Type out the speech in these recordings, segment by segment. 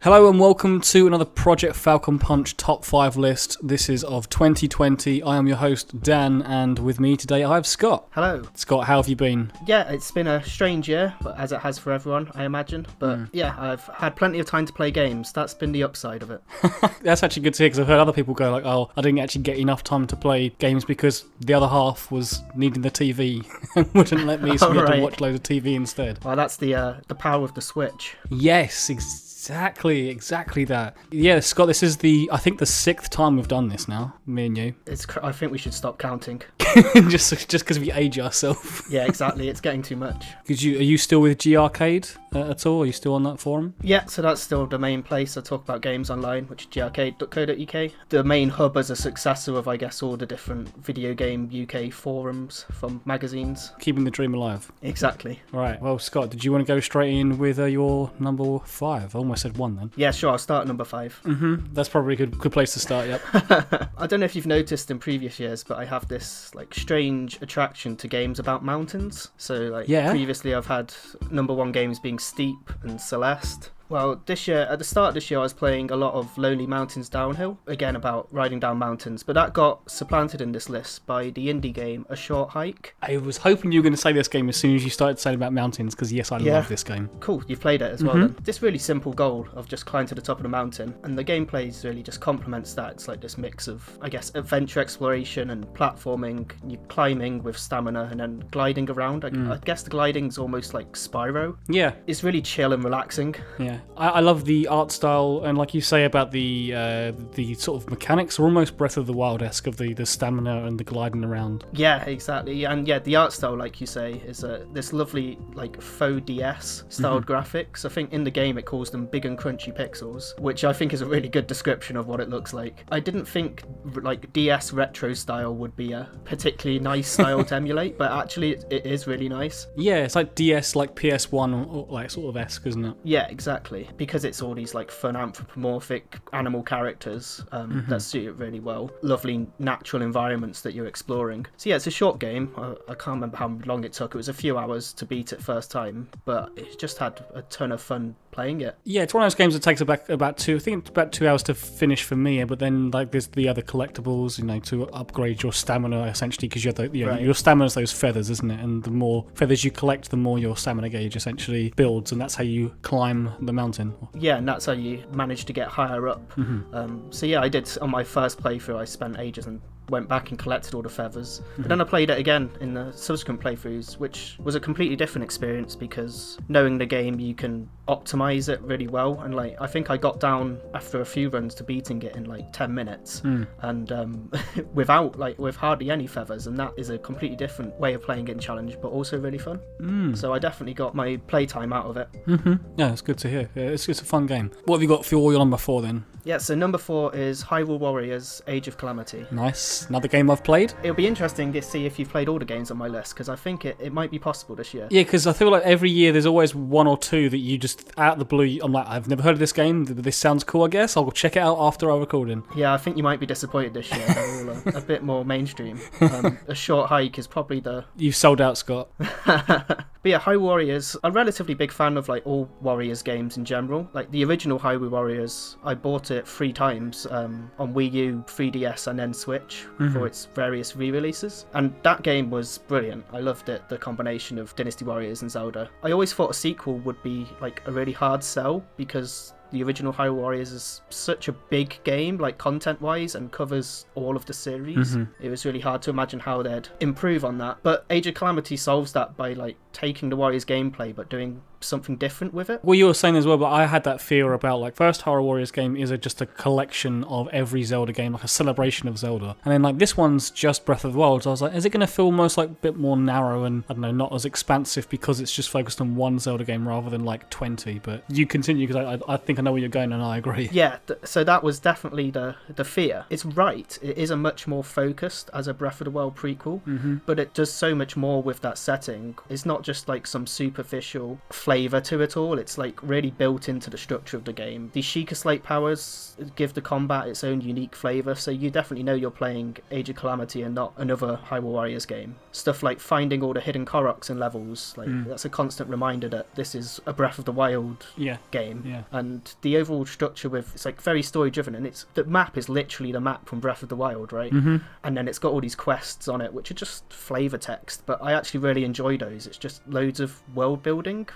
Hello and welcome to another Project Falcon Punch Top 5 list. This is of 2020. I am your host, Dan, and with me today I have Scott. Hello. Scott, how have you been? Yeah, it's been a strange year, but as it has for everyone, I imagine. But yeah, I've had plenty of time to play games. That's been the upside of it. That's actually good to hear, because I've heard other people go like, oh, I didn't actually get enough time to play games because the other half was needing the TV and wouldn't let me, so we had to watch loads of TV instead. Well, that's the power of the Switch. Yes, Exactly that. Yeah, Scott, this is I think the 6th time we've done this now, me and you. I think we should stop counting. just because we age ourselves. Yeah, exactly. It's getting too much. Are you still with G Arcade at all? Are you still on that forum? Yeah, so that's still the main place I talk about games online, which is garcade.co.uk. The main hub as a successor of, I guess, all the different video game UK forums from magazines. Keeping the dream alive. Exactly. All right. Well, Scott, did you want to go straight in with your number 5? I almost said 1 then. Yeah, sure. I'll start at number 5. That's probably a good place to start, yep. I don't know if you've noticed in previous years, but I have this strange attraction to games about mountains. So previously I've had number 1 games being Steep and Celeste. Well, this year, at the start of this year, I was playing a lot of Lonely Mountains Downhill, again about riding down mountains, but that got supplanted in this list by the indie game A Short Hike. I was hoping you were going to say this game as soon as you started saying about mountains, because yes, I love this game. Cool, you've played it as well then. This really simple goal of just climb to the top of the mountain, and the gameplay really just complements that. It's like this mix of, I guess, adventure exploration and platforming. You're climbing with stamina and then gliding around. I guess the gliding's almost like Spyro. Yeah. It's really chill and relaxing. Yeah. I love the art style, and like you say about the sort of mechanics are almost Breath of the Wild-esque of the stamina and the gliding around. Yeah, exactly. And yeah, the art style, like you say, is this lovely faux DS styled graphics. I think in the game it calls them big and crunchy pixels, which I think is a really good description of what it looks like. I didn't think DS retro style would be a particularly nice style to emulate, but actually it is really nice. Yeah, it's like DS, like PS1 or sort of esque, isn't it? Yeah, exactly. Because it's all these fun anthropomorphic animal characters that suit it really well. Lovely natural environments that you're exploring. So yeah, it's a short game. I can't remember how long it took. It was a few hours to beat it first time, but it just had a ton of fun playing it. Yeah, it's one of those games that takes about 2 hours to finish for me, but then there's the other collectibles, to upgrade your stamina essentially, because you have your stamina's those feathers, isn't it? And the more feathers you collect, the more your stamina gauge essentially builds, and that's how you climb the mountain. Yeah, and that's how you manage to get higher up. So yeah, I did on my first playthrough. I spent ages and went back and collected all the feathers. But then I played it again in the subsequent playthroughs, which was a completely different experience, because knowing the game, you can optimize it really well. And I think I got down after a few runs to beating it in 10 minutes and with hardly any feathers, and that is a completely different way of playing it in challenge, but also really fun. So I definitely got my playtime out of it. Yeah, it's good to hear. Yeah, it's a fun game. What have you got for your number 4 then? Yeah, so number 4 is Hyrule Warriors Age of Calamity. Nice. Another game I've played. It'll be interesting to see if you've played all the games on my list, because I think it might be possible this year. Yeah, because I feel like every year there's always 1 or 2 that you just, out of the blue, I'm like, I've never heard of this game, but this sounds cool, I guess. I'll check it out after our recording. Yeah, I think you might be disappointed this year. They're all a bit more mainstream. A Short Hike is probably You've sold out, Scott. But yeah, Hyrule Warriors, I'm a relatively big fan of all Warriors games in general. The original Hyrule Warriors, I bought it 3 times on Wii U, 3DS and then Switch for its various re-releases. And that game was brilliant. I loved it, the combination of Dynasty Warriors and Zelda. I always thought a sequel would be a really hard sell, because the original Hyrule Warriors is such a big game, content-wise, and covers all of the series. It was really hard to imagine how they'd improve on that. But Age of Calamity solves that by taking the Warriors gameplay but doing something different with it. Well, you were saying as well, but I had that fear about first Hyrule Warriors game is just a collection of every Zelda game, a celebration of Zelda, and then this one's just Breath of the Wild. So I was like, is it going to feel almost a bit more narrow and I don't know, not as expansive because it's just focused on one Zelda game rather than 20? But you continue, because I think I know where you're going, and I agree. Yeah, so that was definitely the fear. It's right. It is a much more focused as a Breath of the Wild prequel, but it does so much more with that setting. It's not just some superficial flavour to it all. It's like really built into the structure of the game. The Sheikah Slate powers give the combat its own unique flavour, so you definitely know you're playing Age of Calamity and not another Hyrule Warriors game. Stuff like finding all the hidden Koroks and levels, like that's a constant reminder that this is a Breath of the Wild game. Yeah. And the overall structure it's like very story driven, and the map is literally the map from Breath of the Wild, right? And then it's got all these quests on it which are just flavour text, but I actually really enjoy those. It's just loads of world building,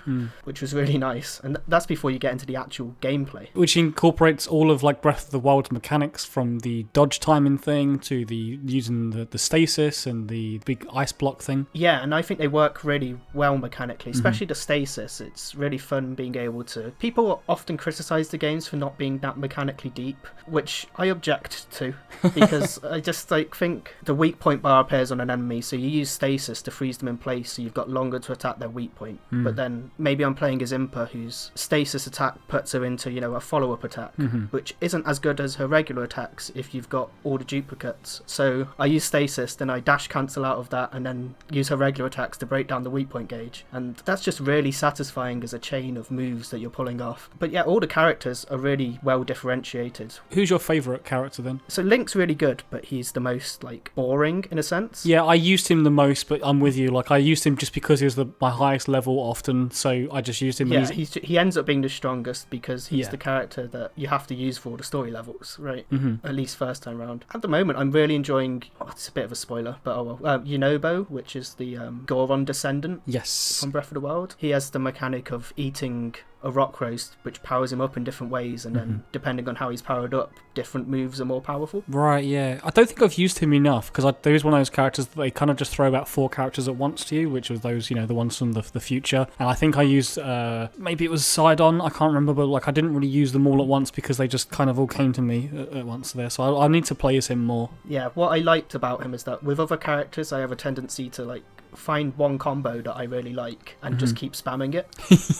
which was really nice, and that's before you get into the actual gameplay, which incorporates all of like Breath of the Wild mechanics, from the dodge timing thing to the using the stasis and the big ice block thing. Yeah, and I think they work really well mechanically, especially the stasis. It's really fun being able to... People often criticise the games for not being that mechanically deep, which I object to, because I just think the weak point bar appears on an enemy, so you use stasis to freeze them in place, so you've got longer to attack their weak point. But then maybe I'm playing as Impa, whose stasis attack puts her into, a follow-up attack, which isn't as good as her regular attacks if you've got all the duplicates. So I use stasis, then I dash cancel out of that, and then use her regular attacks to break down the weak point gauge. And that's just really satisfying as a chain of moves that you're pulling off. But yeah, all the characters are really well differentiated. Who's your favourite character then? So Link's really good, but he's the most boring in a sense. Yeah, I used him the most, but I'm with you. I used him just because he was my highest level often, so I just used him. Yeah, he ends up being the strongest because he's the character that you have to use for all the story levels, right? At least first time round. At the moment, I'm really enjoying... it's a bit of a spoiler, but Yunobo, which is the Goron descendant from Breath of the Wild. He has the mechanic of eating a rock roast, which powers him up in different ways, and then depending on how he's powered up, different moves are more powerful. Right, yeah. I don't think I've used him enough, because there is one of those characters that they kind of just throw about 4 characters at once to you, which was those, the ones from the future. And I think I used, maybe it was Sidon, I can't remember, but I didn't really use them all at once because they just kind of all came to me at once there. So I need to play as him more. Yeah, what I liked about him is that with other characters, I have a tendency to find one combo that I really like and just keep spamming it.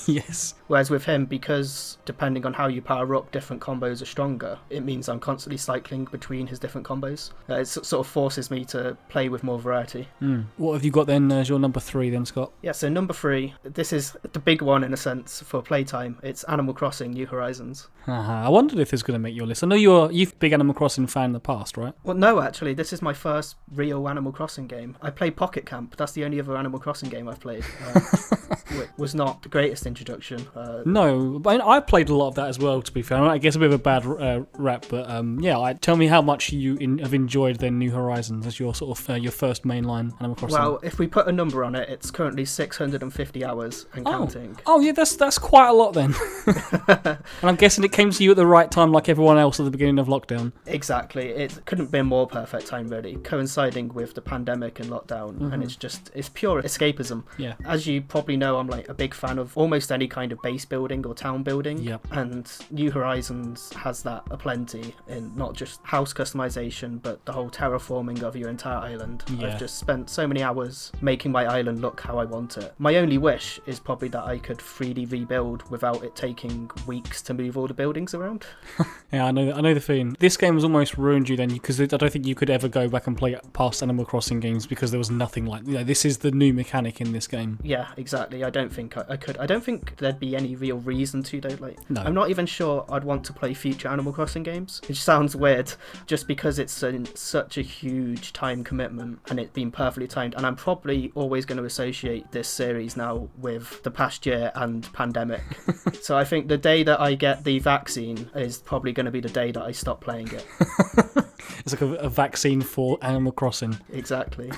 Yes. Whereas with him, because depending on how you power up, different combos are stronger, it means I'm constantly cycling between his different combos. It sort of forces me to play with more variety. What have you got then as your number 3 then, Scott? Yeah, so number 3, this is the big one in a sense for playtime. It's Animal Crossing New Horizons. I wondered if this was going to make your list. I know you're a big Animal Crossing fan in the past, right? Well, no, actually, this is my first real Animal Crossing game. I played Pocket Camp. That's the only other Animal Crossing game I've played. Which was not the greatest introduction. No, but I played a lot of that as well, to be fair. I guess a bit of a bad rap, but tell me how much you have enjoyed then New Horizons as your sort of your first mainline Animal Crossing. Well, if we put a number on it, it's currently 650 hours and counting. Oh yeah, that's quite a lot then. And I'm guessing it came to you at the right time, like everyone else at the beginning of lockdown. Exactly. It couldn't be a more perfect time, really, coinciding with the pandemic and lockdown, and it's pure escapism. Yeah. As you probably know, I'm a big fan of almost any kind of base building or town building. Yep. And New Horizons has that aplenty in not just house customization, but the whole terraforming of your entire island. Yeah. I've just spent so many hours making my island look how I want it. My only wish is probably that I could 3D rebuild without it taking weeks to move all the buildings around. Yeah, I know the feeling. This game has almost ruined you then, because I don't think you could ever go back and play past Animal Crossing games because there was nothing like... this is the new mechanic in this game. Yeah, exactly. I don't think I could. I don't think there'd be any real reason to, though. No. I'm not even sure I'd want to play future Animal Crossing games, which sounds weird, just because it's such a huge time commitment and it's been perfectly timed. And I'm probably always going to associate this series now with the past year and pandemic. So I think the day that I get the vaccine is probably going to be the day that I stop playing it. It's like a vaccine for Animal Crossing. Exactly.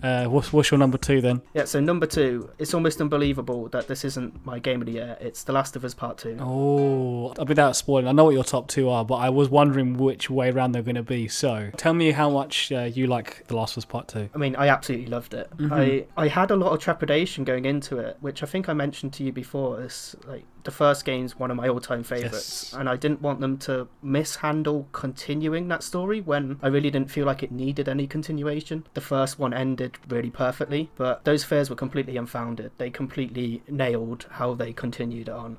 What's your number 2 then? Yeah, so number 2, it's almost unbelievable that this isn't my game of the year. It's The Last of Us Part 2. Oh, without spoiling, I know what your top 2 are, but I was wondering which way around they're going to be. So tell me how much you like The Last of Us Part 2. I mean, I absolutely loved it. I had a lot of trepidation going into it, which I think I mentioned to you before. It's the first game's one of my all-time favorites, Yes. and I didn't want them to mishandle continuing that story when I really didn't feel like it needed any continuation. The first one ended really perfectly, but those fears were completely unfounded. They completely nailed how they continued on.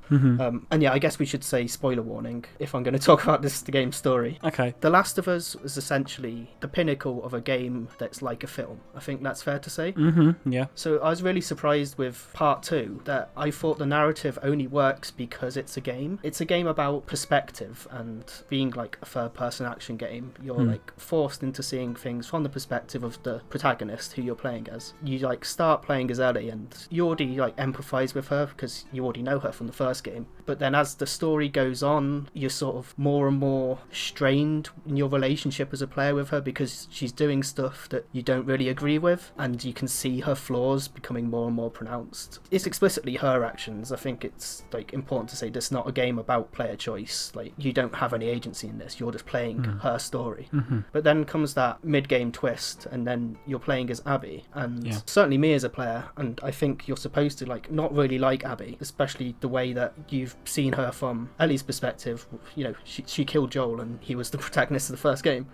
And yeah, I guess we should say spoiler warning if I'm going to talk about the game's story. Okay. The Last of Us is essentially the pinnacle of a game that's like a film. I think that's fair to say. Yeah. So I was really surprised with part 2 that I thought the narrative only works because it's a game. It's a game about perspective, and being like a third-person action game, you're like forced into seeing things from the perspective of the protagonist who you're playing as. You like start playing as Ellie, and you already like empathize with her because you already know her from the first game. But then as the story goes on, you're sort of more and more strained in your relationship as a player with her because she's doing stuff that you don't really agree with, and you can see her flaws becoming more and more pronounced. It's explicitly her actions. I think it's like important to say this is not a game about player choice. Like, you don't have any agency in this. You're just playing her story. But then comes that mid-game twist, and then you're playing as Abby, and certainly me as a player, and I think you're supposed to like not really like Abby, especially the way that you've seen her from Ellie's perspective. You know, she killed Joel and he was the protagonist of the first game.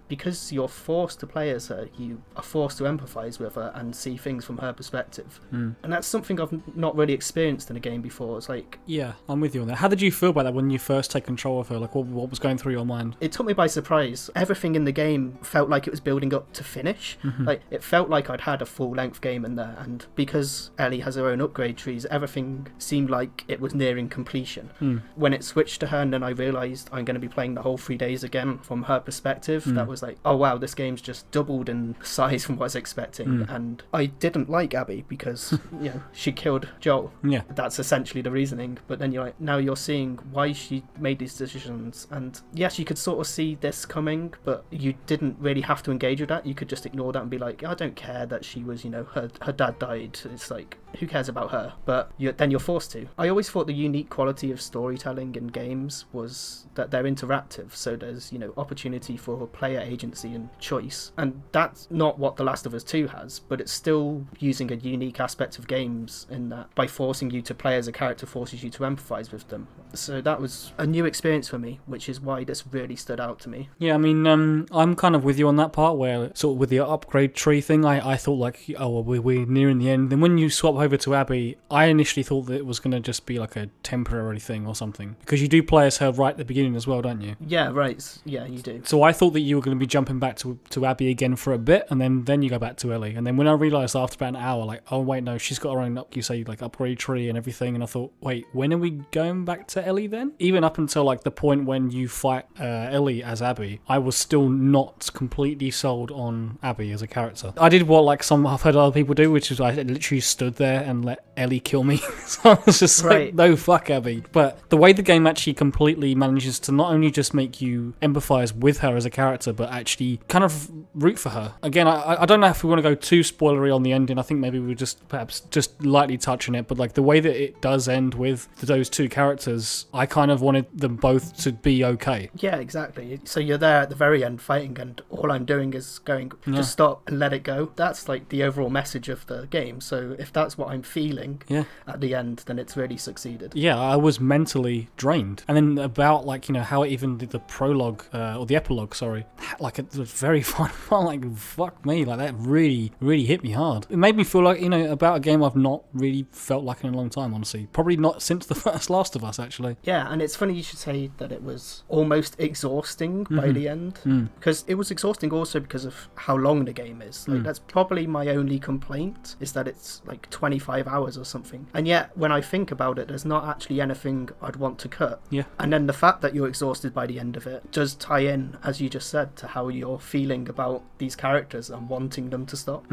Because you're forced to play as her, you are forced to empathize with her and see things from her perspective. And that's something I've not really experienced in a game before. It's like, yeah, I'm with you on that. How did you feel about that when you first take control of her? Like, what was going through your mind? it took me by surprise. Everything in the game felt like it was building up to finish. Like, it felt like I'd had a full-length game in there, and because Ellie has her own upgrade trees, everything seemed like it was nearing completion. When it switched to her, and then I realised I'm going to be playing the whole 3 days again from her perspective, that was like, oh wow, this game's just doubled in size from what I was expecting. And I didn't like Abby because, you know, she killed Joel. Yeah. That's essentially the reasoning. But then you're like, now you're seeing why she made these decisions. And yes, you could sort of see this coming, but you didn't really have to engage with that. You could just ignore that and be like, I don't care that she was, you know, her dad died. It's like, who cares about her? But then you're forced to. I always thought the unique quality of storytelling in games was that they're interactive, so there's, you know, opportunity for player agency and choice, and that's not what The Last of Us 2 has, but it's still using a unique aspect of games in that by forcing you to play as a character forces you to empathise with them. So that was a new experience for me, which is why this really stood out to me. Yeah, I mean, I'm kind of with you on that part where sort of with the upgrade tree thing, I thought like, oh, well, we're nearing the end. Then when you swap over to Abby, I initially thought that it was going to just be like a temporary thing or something, because you do play as her right at the beginning as well, don't you? Yeah, right. Yeah, you do. So I thought that you were going to be jumping back to Abby again for a bit, and then you go back to Ellie. And then when I realised after about an hour, like, oh wait, no, she's got her own, you say, like upgrade tree and everything, and I thought, wait, when are we going back to Ellie then? Even up until like the point when you fight Ellie as Abby, I was still not completely sold on Abby as a character. I did what like I've heard other people do, which is I literally stood there and let Ellie kill me. So I was just like, no, fuck Abby. But the way the game actually completely manages to not only just make you empathise with her as a character, but actually kind of root for her. Again, I don't know if we want to go too spoilery on the ending. I think maybe we'll just perhaps just lightly touch on it, but like the way that it does end with those two characters, I kind of wanted them both to be okay. Yeah, exactly. So you're there at the very end fighting, and all I'm doing is going, just stop and let it go. That's like the overall message of the game. So if that's what I'm feeling at the end, then it's really succeeded. Yeah, I was mentally drained. And then about like, you know, how it even did the prologue, or the epilogue, sorry, like it was very fun. Like, fuck me, like that really, really hit me hard. It made me feel like, you know, about a game I've not really felt like in a long time, honestly. Probably not since the first Last of Us, actually. Yeah, and it's funny you should say that it was almost exhausting by the end, because it was exhausting also because of how long the game is. Like, that's probably my only complaint, is that it's like 25 hours or something. And yet, when I think about it, there's not actually anything I'd want to cut. Yeah. And then the fact that you're exhausted by the end of it does tie in, as you just said, to how you're feeling about these characters and wanting them to stop.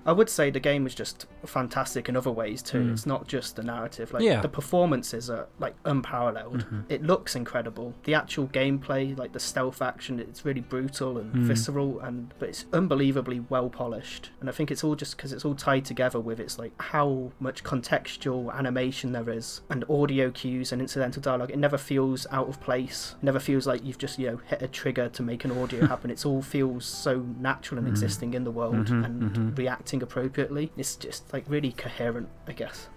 I would say the game is just fantastic in other ways too. It's not just the narrative. Like, the performances are like unparalleled. It looks incredible. The actual gameplay, like the stealth action, it's really brutal and visceral, but it's unbelievably well polished. And I think it's all just because it's all tied together with its like how much contextual animation there is, and audio cues and incidental dialogue. It never feels out of place. It never feels like you've just, you know, hit a trigger to make an audio happen. It all feels so natural and existing in the world and reacting appropriately. It's just like really coherent, I guess.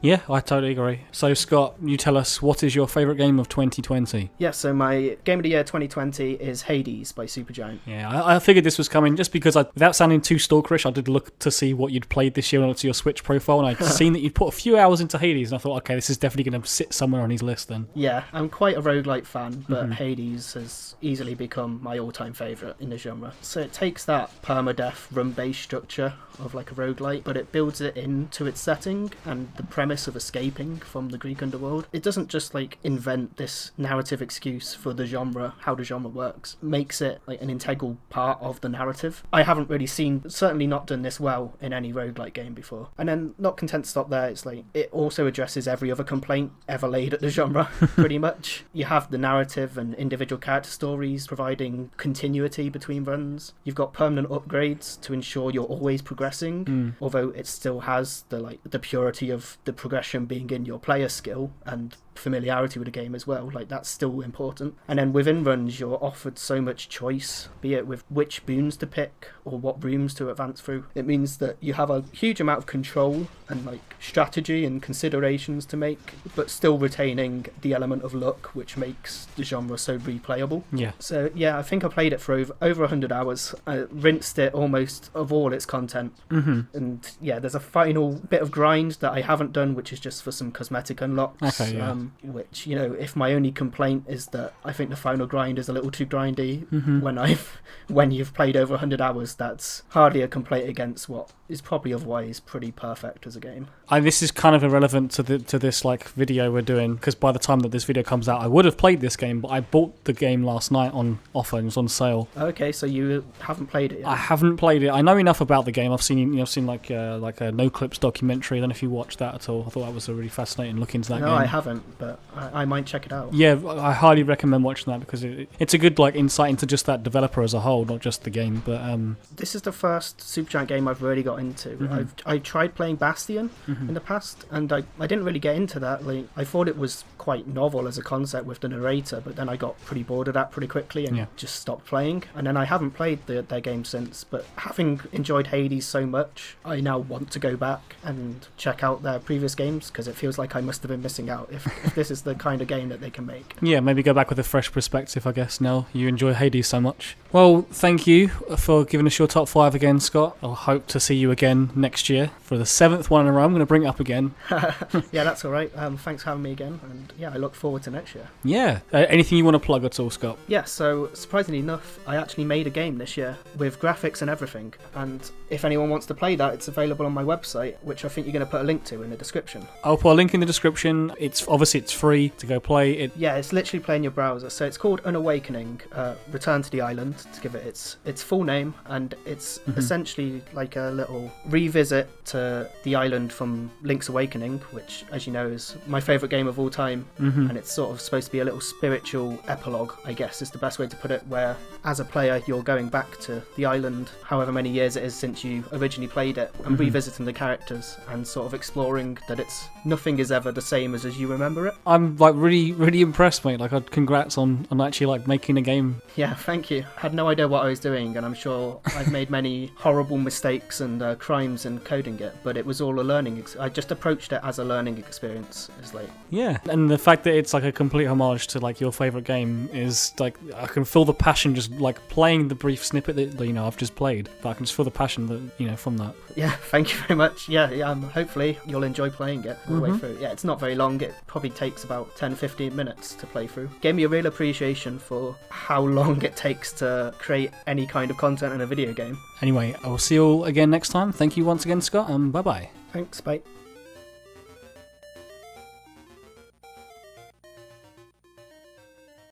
Yeah, I totally agree. So, Scott, you tell us, what is your favourite game of 2020? Yeah, so my Game of the Year 2020 is Hades by Supergiant. Yeah, I figured this was coming just because, without sounding too stalkerish, I did look to see what you'd played this year onto your Switch profile, and I'd seen that you'd put a few hours into Hades, and I thought, okay, this is definitely going to sit somewhere on his list then. Yeah, I'm quite a roguelike fan, but Hades has easily become my all-time favourite in the genre. So it takes that permadeath run-based structure of like a roguelike, but it builds it into its setting and the premise of escaping from the Greek underworld. It doesn't just like invent this narrative excuse for the genre, how the genre works, makes it like an integral part of the narrative. I haven't really seen, certainly not done this well in any roguelike game before. And then not content to stop there, it's like it also addresses every other complaint ever laid at the genre, pretty much. You have the narrative and individual character stories providing continuity between runs. You've got permanent upgrades to ensure you're always progressing, although it still has the purity of the progression being in your player skill and familiarity with the game as well. Like, that's still important. And then within runs, you're offered so much choice, be it with which boons to pick or what rooms to advance through. It means that you have a huge amount of control and like strategy and considerations to make, but still retaining the element of luck, which makes the genre so replayable. Yeah. So yeah, I think I played it for over 100 hours. I rinsed it almost of all its content. And yeah, there's a final bit of grind that I haven't done, which is just for some cosmetic unlocks. Okay, yeah. Which, you know, if my only complaint is that I think the final grind is a little too grindy, when you've played over 100 hours, that's hardly a complaint against what is probably otherwise pretty perfect as a game. This is kind of irrelevant to this like video we're doing, because by the time that this video comes out, I would have played this game, but I bought the game last night on offer and it was on sale. Okay, so you haven't played it yet? I haven't played it. I know enough about the game. I've seen like a No Clips documentary. I don't know if you watched that at all. I thought that was a really fascinating look into that game. No, I haven't, but I might check it out. Yeah, I highly recommend watching that because it's a good like insight into just that developer as a whole, not just the game. But this is the first Supergiant game I've really got into. I tried playing Bastion in the past, and I didn't really get into that. Like, I thought it was quite novel as a concept with the narrator, but then I got pretty bored of that pretty quickly and just stopped playing. And then I haven't played their game since, but having enjoyed Hades so much, I now want to go back and check out their previous games, because it feels like I must have been missing out if this is the kind of game that they can make. Yeah, maybe go back with a fresh perspective, I guess, now you enjoy Hades so much. Well, thank you for giving us your top 5 again, Scott. I'll hope to see you again next year for the 7th one in a row. I'm going to bring it up again. Yeah, that's all right. Thanks for having me again, and yeah, I look forward to next year. Yeah. Anything you want to plug at all, Scott? Yeah, so surprisingly enough, I actually made a game this year with graphics and everything, and if anyone wants to play that, it's available on my website, which I think you're going to put a link to in the description. I'll put a link in the description. It's free to go play it. Yeah, it's literally playing your browser. So it's called An Awakening, Return to the Island, to give it its full name, and it's essentially like a little revisit to the island from Link's Awakening, which, as you know, is my favourite game of all time, and it's sort of supposed to be a little spiritual epilogue, I guess is the best way to put it, where as a player you're going back to the island however many years it is since you originally played it, and revisiting the characters and sort of exploring that nothing is ever the same as you remember it. I'm like really impressed, mate. Like, congrats on actually like making a game. Yeah, thank you. I had no idea what I was doing, and I'm sure I've made many horrible mistakes and crimes in coding it, but it was all a learning. I just approached it as a learning experience. It's like, yeah, and the fact that it's like a complete homage to like your favorite game is like, I can feel the passion just like playing the brief snippet that I've just played, but I can just feel the passion that from that. Yeah, thank you very much. Yeah, hopefully you'll enjoy playing it all the way through. Yeah, it's not very long. It probably takes about 10-15 minutes to play through. Gave me a real appreciation for how long it takes to create any kind of content in a video game. Anyway, I will see you all again next time. Thank you once again, Scott, and bye-bye. Thanks, bye.